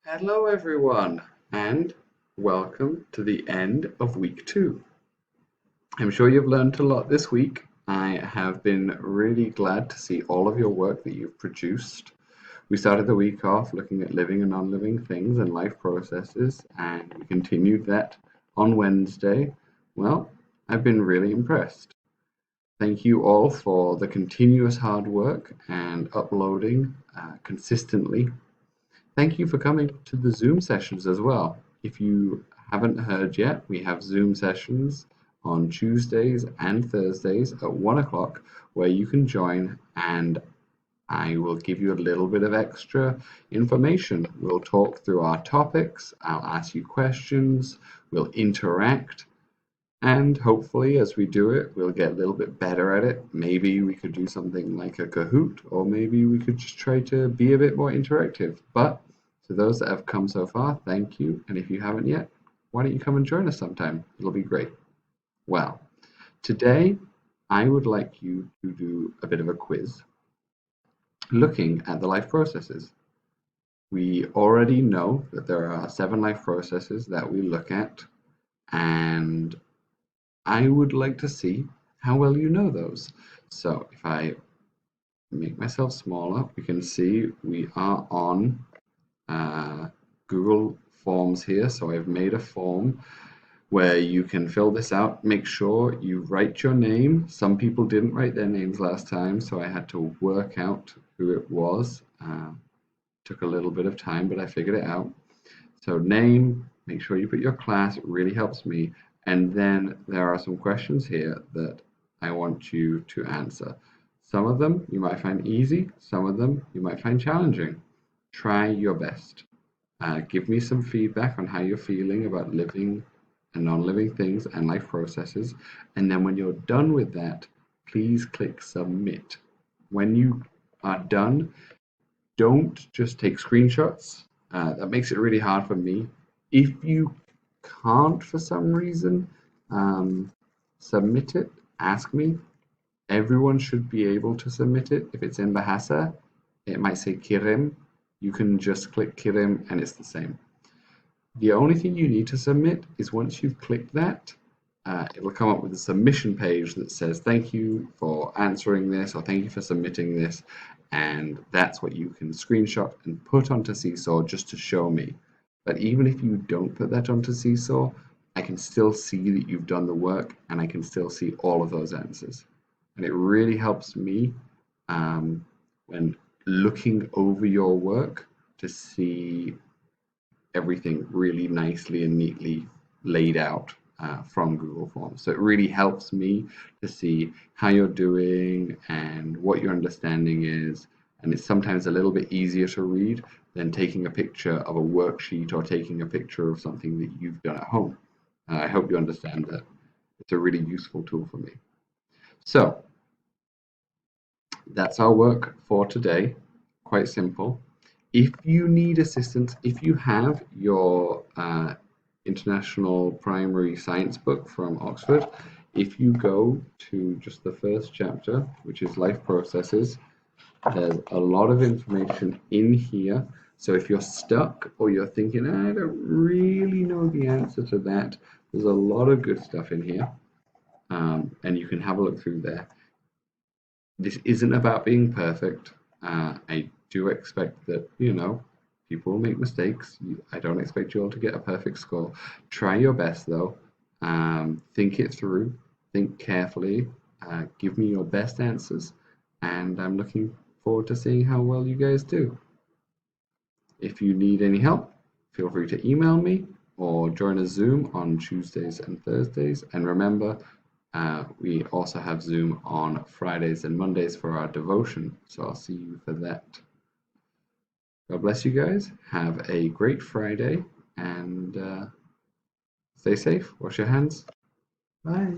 Hello, everyone, and welcome to the end of week 2. I'm sure you've learned a lot this week. I have been really glad to see all of your work that you've produced. We started the week off looking at living and non-living things and life processes, and we continued that on Wednesday. Well, I've been really impressed. Thank you all for the continuous hard work and uploading consistently. Thank you for coming to the Zoom sessions as well. If you haven't heard yet, we have Zoom sessions on Tuesdays and Thursdays at 1 o'clock where you can join, and I will give you a little bit of extra information. We'll talk through our topics, I'll ask you questions, we'll interact, and hopefully as we do it, we'll get a little bit better at it. Maybe we could do something like a Kahoot, or maybe we could just try to be a bit more interactive. But to those that have come so far, thank you. And if you haven't yet, why don't you come and join us sometime? It'll be great. Well, today I would like you to do a bit of a quiz looking at the life processes. We already know that there are 7 life processes that we look at, and I would like to see how well you know those. So if I make myself smaller, we can see we are on Google Forms here. So I've made a form where you can fill this out. Make sure you write your name. Some people didn't write their names last time, so I had to work out who it was. Took a little bit of time, but I figured it out. So name, make sure you put your class, it really helps me. And then there are some questions here that I want you to answer. Some of them you might find easy, some of them you might find challenging. Try your best. Give me some feedback on how you're feeling about living and non-living things and life processes. And then when you're done with that, please click submit. When you are done, don't just take screenshots. That makes it really hard for me. If you can't, for some reason, submit it, ask me. Everyone should be able to submit it. If it's in Bahasa, it might say Kirim. You can just click Kirim and it's the same. The only thing you need to submit is once you've clicked that, it will come up with a submission page that says thank you for answering this or thank you for submitting this, and that's what you can screenshot and put onto Seesaw just to show me. But even if you don't put that onto Seesaw, I can still see that you've done the work and I can still see all of those answers. And it really helps me when looking over your work to see everything really nicely and neatly laid out from Google Forms. So it really helps me to see how you're doing and what your understanding is. And it's sometimes a little bit easier to read than taking a picture of a worksheet or taking a picture of something that you've done at home. I hope you understand that it's a really useful tool for me. So that's our work for today. Quite simple. If you need assistance, if you have your International Primary Science book from Oxford, if you go to just the first chapter, which is Life Processes, there's a lot of information in here. So if you're stuck or you're thinking, I don't really know the answer to that, there's a lot of good stuff in here. And you can have a look through there. This isn't about being perfect. I do expect that, people will make mistakes. I don't expect you all to get a perfect score. Try your best though. Think it through, think carefully, give me your best answers, and I'm looking forward to seeing how well you guys do. If you need any help, feel free to email me or join a Zoom on Tuesdays and Thursdays. And remember, we also have Zoom on Fridays and Mondays for our devotion, so I'll see you for that. God bless you guys. Have a great Friday and stay safe. Wash your hands. Bye.